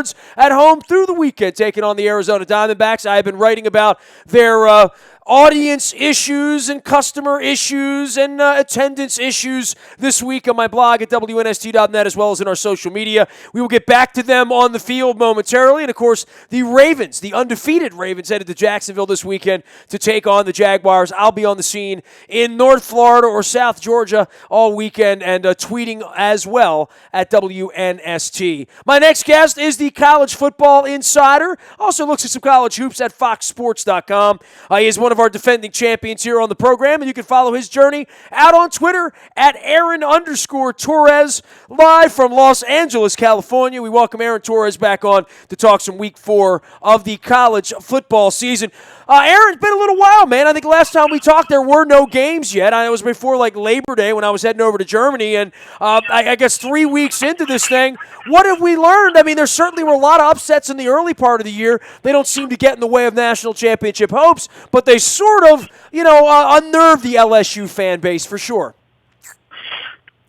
Thunderbirds at home through the weekend, taking on the Arizona Diamondbacks. I have been writing about their audience issues and customer issues and attendance issues this week on my blog at WNST.net, as well as in our social media. We will get back to them on the field momentarily. And, of course, the Ravens, the undefeated Ravens, headed to Jacksonville this weekend to take on the Jaguars. I'll be on the scene in North Florida or South Georgia all weekend and tweeting as well at WNST. My next guest is the college football insider. Also looks at some college hoops at foxsports.com. He is one of our defending champions here on the program, and you can follow his journey out on Twitter at Aaron_Torres, live from Los Angeles, California. We welcome Aaron Torres back on to talk some week 4 of the college football season. Aaron, it's been a little while, man. I think last time we talked, there were no games yet. It was before Labor Day when I was heading over to Germany, and I guess 3 weeks into this thing, what have we learned? I mean, there certainly were a lot of upsets in the early part of the year. They don't seem to get in the way of national championship hopes, but they sort of, unnerve the LSU fan base for sure.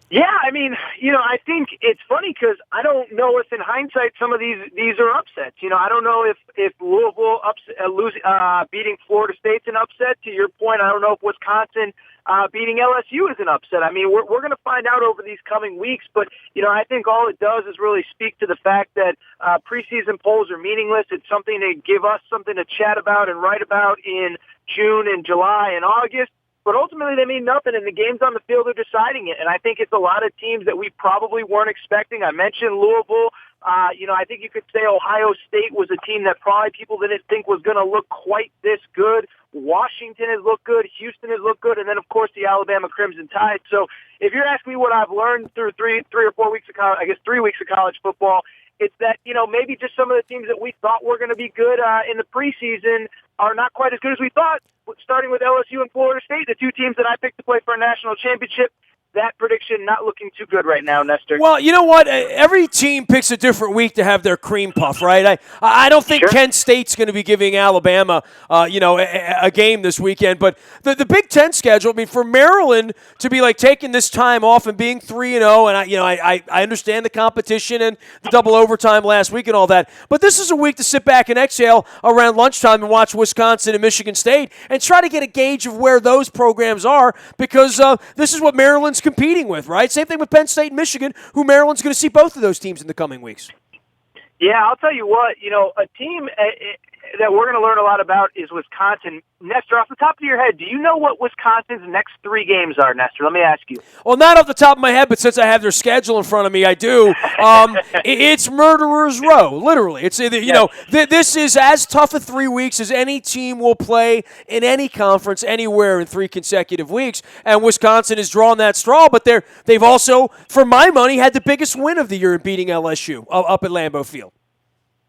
Yeah, I mean, I think it's funny because I don't know if in hindsight some of these are upsets. I don't know if Louisville beating Florida State's an upset. To your point, I don't know if Wisconsin beating LSU is an upset. I mean, we're going to find out over these coming weeks, but, I think all it does is really speak to the fact that preseason polls are meaningless. It's something to give us something to chat about and write about in June and July and August. But ultimately, they mean nothing, and the games on the field are deciding it. And I think it's a lot of teams that we probably weren't expecting. I mentioned Louisville. I think you could say Ohio State was a team that probably people didn't think was going to look quite this good. Washington has looked good. Houston has looked good. And then, of course, the Alabama Crimson Tide. So if you're asking me what I've learned through 3 or 4 weeks of college, I guess 3 weeks of college football, it's that, maybe just some of the teams that we thought were going to be good in the preseason are not quite as good as we thought, starting with LSU and Florida State, the 2 teams that I picked to play for a national championship. That prediction not looking too good right now, Nestor. Well, you know what? Every team picks a different week to have their cream puff, right? I don't think Kent State's going to be giving Alabama, a game this weekend. But the Big Ten schedule, I mean, for Maryland to be taking this time off and being 3-0, and I understand the competition and the double overtime last week and all that. But this is a week to sit back and exhale around lunchtime and watch Wisconsin and Michigan State and try to get a gauge of where those programs are, because this is what Maryland's competing with, right? Same thing with Penn State and Michigan, who Maryland's going to see both of those teams in the coming weeks. Yeah, I'll tell you what, a team that we're going to learn a lot about is Wisconsin. Nestor, off the top of your head, do you know what Wisconsin's next 3 games are, Nestor? Let me ask you. Well, not off the top of my head, but since I have their schedule in front of me, I do. It's Murderer's Row, literally. It's this is as tough a 3 weeks as any team will play in any conference anywhere in 3 consecutive weeks, and Wisconsin has drawn that straw, but they've also, for my money, had the biggest win of the year in beating LSU up at Lambeau Field.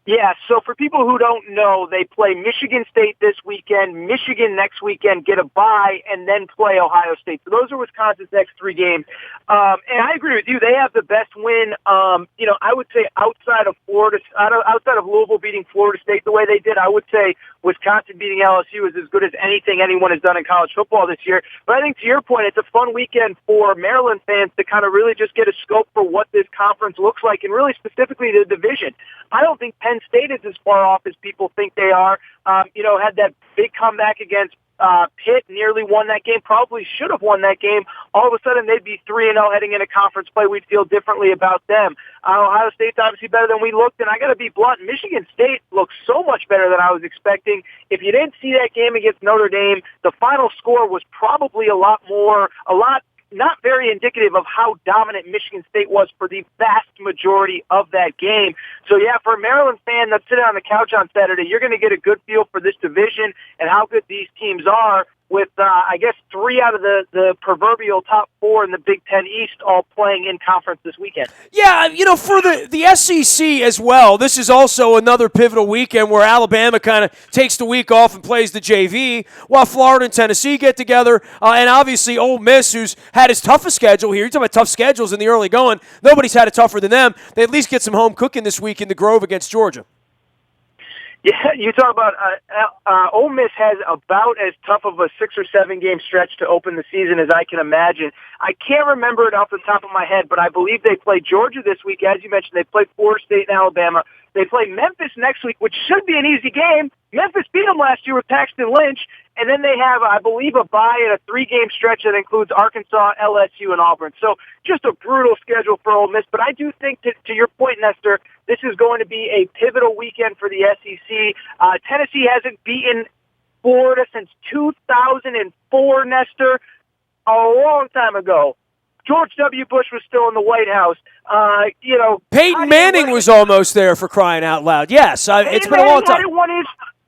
Yeah, so for people who don't know, they play Michigan State this weekend, Michigan next weekend, get a bye, and then play Ohio State. So those are Wisconsin's next 3 games. And I agree with you. They have the best win, I would say outside of Louisville beating Florida State the way they did, I would say Wisconsin beating LSU is as good as anything anyone has done in college football this year. But I think to your point, it's a fun weekend for Maryland fans to kind of really just get a scope for what this conference looks like, and really specifically the division. I don't think Penn State is as far off as people think they are. Had that big comeback against Pitt, nearly won that game, probably should have won that game. All of a sudden, they'd be 3-0 heading into conference play. We'd feel differently about them. Ohio State's obviously better than we looked, and I got to be blunt, Michigan State looks so much better than I was expecting. If you didn't see that game against Notre Dame, the final score was probably a lot not very indicative of how dominant Michigan State was for the vast majority of that game. So, yeah, for a Maryland fan that's sitting on the couch on Saturday, you're going to get a good feel for this division and how good these teams are, with, I guess, 3 out of the proverbial top 4 in the Big Ten East all playing in conference this weekend. Yeah, for the SEC as well, this is also another pivotal weekend where Alabama kind of takes the week off and plays the JV, while Florida and Tennessee get together, and obviously Ole Miss, who's had his toughest schedule here. You're talking about tough schedules in the early going. Nobody's had it tougher than them. They at least get some home cooking this week in the Grove against Georgia. Yeah, you talk about Ole Miss has about as tough of a 6 or 7 game stretch to open the season as I can imagine. I can't remember it off the top of my head, but I believe they play Georgia this week. As you mentioned, they play Florida State and Alabama. They play Memphis next week, which should be an easy game. Memphis beat them last year with Paxton Lynch, and then they have, I believe, a bye in a 3-game stretch that includes Arkansas, LSU, and Auburn. So just a brutal schedule for Ole Miss. But I do think, to your point, Nestor, this is going to be a pivotal weekend for the SEC. Tennessee hasn't beaten Florida since 2004, Nestor, a long time ago. George W. Bush was still in the White House. Peyton Manning was almost there, for crying out loud. Yes, it's been a long time.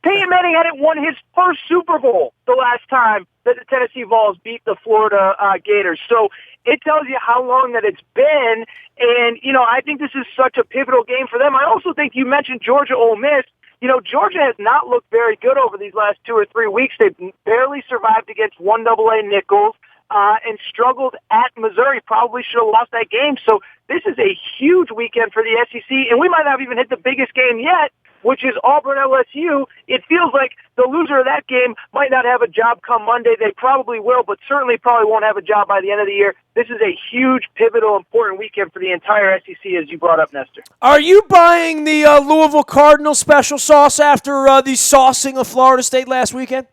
Peyton Manning hadn't won his first Super Bowl the last time that the Tennessee Vols beat the Florida Gators. So it tells you how long that it's been. And, I think this is such a pivotal game for them. I also think you mentioned Georgia Ole Miss. Georgia has not looked very good over these last 2 or 3 weeks. They've barely survived against 1AA Nichols. And struggled at Missouri, probably should have lost that game. So this is a huge weekend for the SEC, and we might not even hit the biggest game yet, which is Auburn-LSU. It feels like the loser of that game might not have a job come Monday. They probably will, but certainly probably won't have a job by the end of the year. This is a huge, pivotal, important weekend for the entire SEC, as you brought up, Nestor. Are you buying the Louisville Cardinal special sauce after the saucing of Florida State last weekend?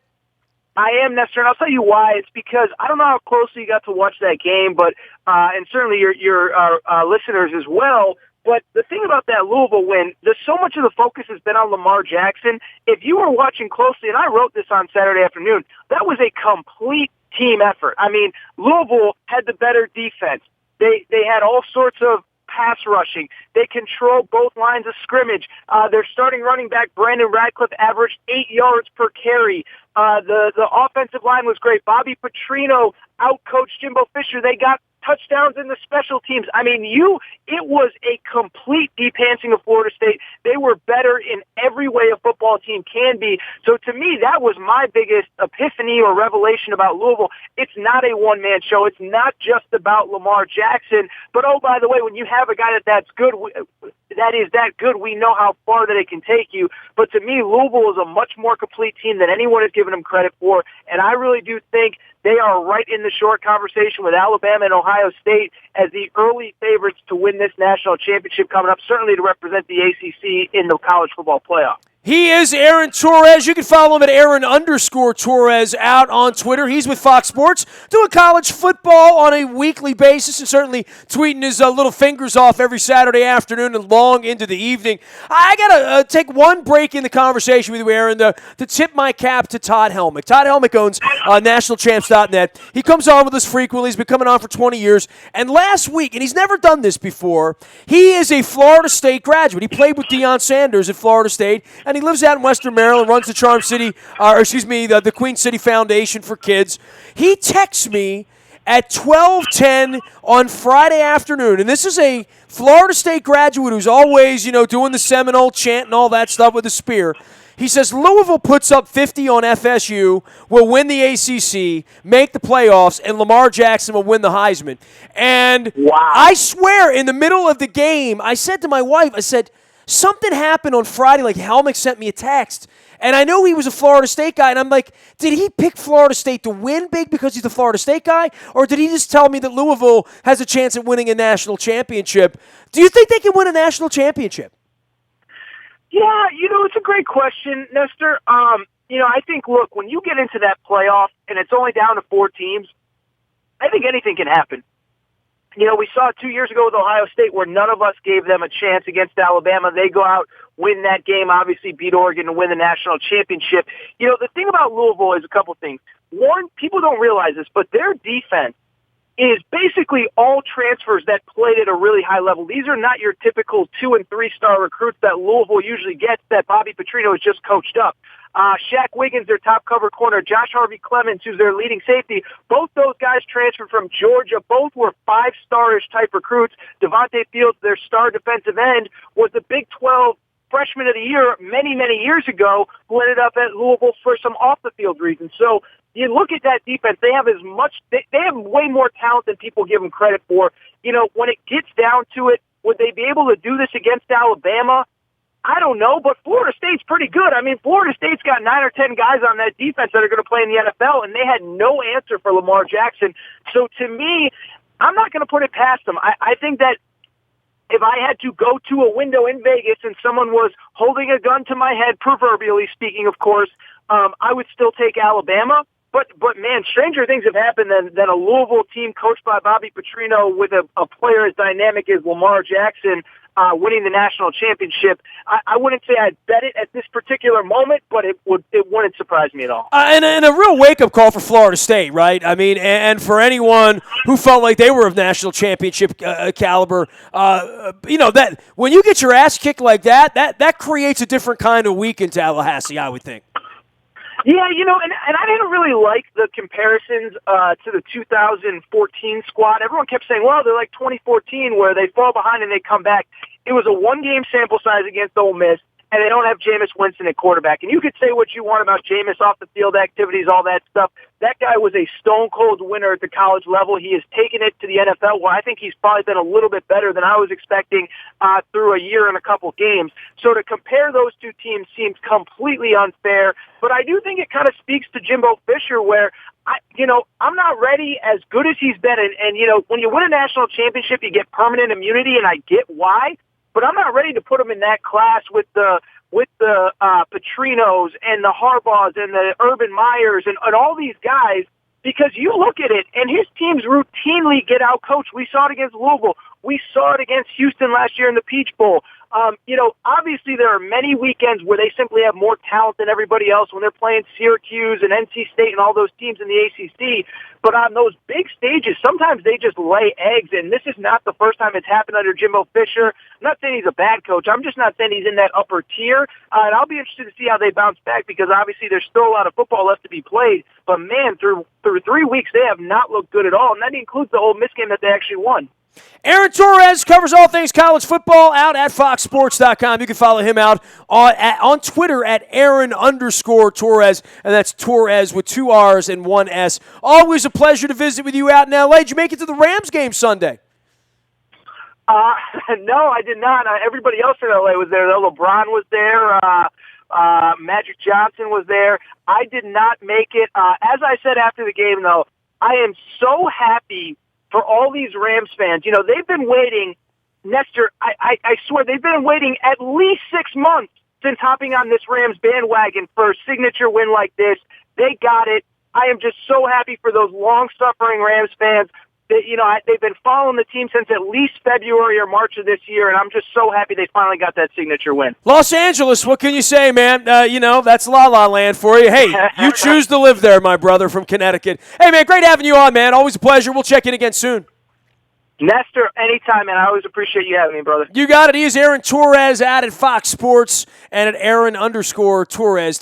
I am, Nestor, and I'll tell you why. It's because I don't know how closely you got to watch that game, but and certainly your listeners as well. But the thing about that Louisville win, so much of the focus has been on Lamar Jackson. If you were watching closely, and I wrote this on Saturday afternoon, that was a complete team effort. I mean, Louisville had the better defense. They had all sorts of pass rushing. They control both lines of scrimmage. Their starting running back, Brandon Radcliffe, averaged 8 yards per carry. The offensive line was great. Bobby Petrino outcoached Jimbo Fisher. They got touchdowns in the special teams. I mean, it was a complete depantsing of Florida State. They were better in every way a football team can be. So to me, that was my biggest epiphany or revelation about Louisville. It's not a one-man show. It's not just about Lamar Jackson. But, oh, by the way, when you have a guy that is that good, we know how far that it can take you. But to me, Louisville is a much more complete team than anyone has given them credit for. And I really do think they are right in the short conversation with Alabama and Ohio State as the early favorites to win this national championship coming up, certainly to represent the ACC in the college football playoff. He is Aaron Torres. You can follow him at Aaron_Torres out on Twitter. He's with Fox Sports, doing college football on a weekly basis and certainly tweeting his little fingers off every Saturday afternoon and long into the evening. I got to take one break in the conversation with you, Aaron, to tip my cap to Todd Helmick. Todd Helmick owns nationalchamps.net. He comes on with us frequently. He's been coming on for 20 years. And last week, and he's never done this before, he is a Florida State graduate. He played with Deion Sanders at Florida State, and he lives out in Western Maryland, runs the the Queen City Foundation for Kids. He texts me at 12:10 on Friday afternoon, and this is a Florida State graduate who's always, doing the Seminole chant and all that stuff with the spear. He says, Louisville puts up 50 on FSU, will win the ACC, make the playoffs, and Lamar Jackson will win the Heisman. And wow. I swear, in the middle of the game, I said to my wife, something happened on Friday, like Helmick sent me a text. And I know he was a Florida State guy, and I'm like, did he pick Florida State to win big because he's the Florida State guy? Or did he just tell me that Louisville has a chance at winning a national championship? Do you think they can win a national championship? Yeah, it's a great question, Nestor. I think, look, when you get into that playoff and it's only down to 4 teams, I think anything can happen. We saw it 2 years ago with Ohio State where none of us gave them a chance against Alabama. They go out, win that game, obviously beat Oregon to win the national championship. The thing about Louisville is a couple things. One, people don't realize this, but their defense is basically all transfers that played at a really high level. These are not your typical 2- and 3-star recruits that Louisville usually gets that Bobby Petrino has just coached up. Shaq Wiggins, their top cover corner, Josh Harvey Clemens, who's their leading safety. Both those guys transferred from Georgia. Both were 5-star-ish type recruits. Devontae Fields, their star defensive end, was the Big 12 Freshman of the Year many, many years ago, who ended up at Louisville for some off-the-field reasons. So you look at that defense, they have they have way more talent than people give them credit for. When it gets down to it, would they be able to do this against Alabama? I don't know, but Florida State's pretty good. I mean, Florida State's got 9 or 10 guys on that defense that are going to play in the NFL, and they had no answer for Lamar Jackson. So to me, I'm not going to put it past them. I think that if I had to go to a window in Vegas and someone was holding a gun to my head, proverbially speaking, of course, I would still take Alabama. But man, stranger things have happened than a Louisville team coached by Bobby Petrino with a player as dynamic as Lamar Jackson winning the national championship. I wouldn't say I'd bet it at this particular moment, but it wouldn't surprise me at all. And a real wake-up call for Florida State, right? I mean, and for anyone who felt like they were of national championship caliber, that when you get your ass kicked like that creates a different kind of week in Tallahassee, I would think. Yeah, and I didn't really like the comparisons to the 2014 squad. Everyone kept saying, well, they're like 2014 where they fall behind and they come back. It was a one-game sample size against Ole Miss, and they don't have Jameis Winston at quarterback. And you could say what you want about Jameis off the field activities, all that stuff. That guy was a stone-cold winner at the college level. He has taken it to the NFL, where I think he's probably been a little bit better than I was expecting through a year and a couple games. So to compare those two teams seems completely unfair. But I do think it kind of speaks to Jimbo Fisher, where I'm not ready as good as he's been. And when you win a national championship, you get permanent immunity, and I get why. But I'm not ready to put him in that class with the Petrinos and the Harbaughs and the Urban Meyers and all these guys, because you look at it, and his teams routinely get out-coached. We saw it against Louisville. We saw it against Houston last year in the Peach Bowl. Obviously there are many weekends where they simply have more talent than everybody else when they're playing Syracuse and NC State and all those teams in the ACC. But on those big stages, sometimes they just lay eggs, and this is not the first time it's happened under Jimbo Fisher. I'm not saying he's a bad coach. I'm just not saying he's in that upper tier. And I'll be interested to see how they bounce back, because obviously there's still a lot of football left to be played. But, man, through 3 weeks, they have not looked good at all, and that includes the Ole Miss game that they actually won. Aaron Torres covers all things college football out at foxsports.com. You can follow him out on Twitter at Aaron_Torres, and that's Torres with 2 R's and 1 S. Always a pleasure to visit with you out in L.A. Did you make it to the Rams game Sunday? No, I did not. Everybody else in L.A. was there, though. LeBron was there. Magic Johnson was there. I did not make it. As I said after the game, though, I am so happy for all these Rams fans. They've been waiting, Nestor, I swear, they've been waiting at least 6 months since hopping on this Rams bandwagon for a signature win like this. They got it. I am just so happy for those long-suffering Rams fans. They've been following the team since at least February or March of this year, and I'm just so happy they finally got that signature win. Los Angeles, what can you say, man? That's La La Land for you. Hey, you choose to live there, my brother from Connecticut. Hey, man, great having you on, man. Always a pleasure. We'll check in again soon. Nestor, anytime, man. I always appreciate you having me, brother. You got it. He is Aaron Torres out at Fox Sports and at Aaron_Torres, Torres.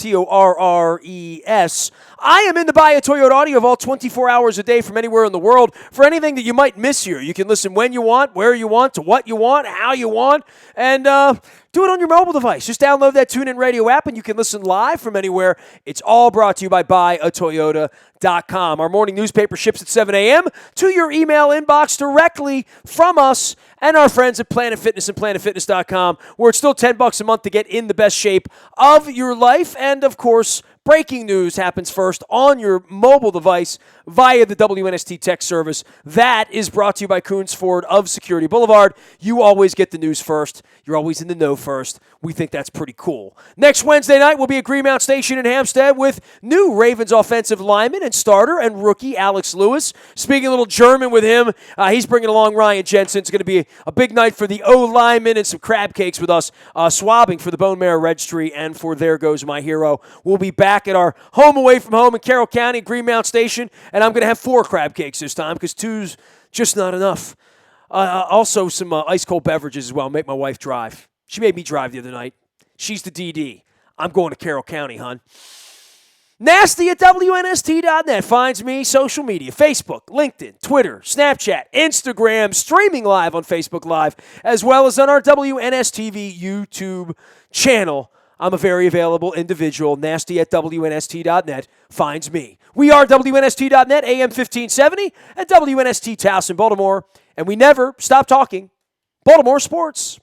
I am in the Buy a Toyota audio vault 24 hours a day from anywhere in the world for anything that you might miss here. You can listen when you want, where you want, to what you want, how you want, and do it on your mobile device. Just download that TuneIn Radio app, and you can listen live from anywhere. It's all brought to you by BuyAToyota.com. Our morning newspaper ships at 7 a.m. to your email inbox directly from us and our friends at Planet Fitness and PlanetFitness.com, where it's still $10 a month to get in the best shape of your life. And, of course, breaking news happens first on your mobile device via the WNST tech service. That is brought to you by Coons Ford of Security Boulevard. You always get the news first. You're always in the know first. We think that's pretty cool. Next Wednesday night, we'll be at Greenmount Station in Hampstead with new Ravens offensive lineman and starter and rookie Alex Lewis. Speaking a little German with him, he's bringing along Ryan Jensen. It's going to be a big night for the O-lineman and some crab cakes with us, swabbing for the Bone Marrow Registry and for There Goes My Hero. We'll be back at our home away from home in Carroll County, Greenmount Station, and I'm going to have 4 crab cakes this time because 2's just not enough. Also, some ice-cold beverages as well. Make my wife drive. She made me drive the other night. She's the DD. I'm going to Carroll County, hon. Nasty at WNST.net finds me social media, Facebook, LinkedIn, Twitter, Snapchat, Instagram, streaming live on Facebook Live, as well as on our WNSTV YouTube channel. I'm a very available individual. Nasty at WNST.net finds me. We are WNST.net, AM 1570, at WNST Towson, Baltimore, and we never stop talking Baltimore sports.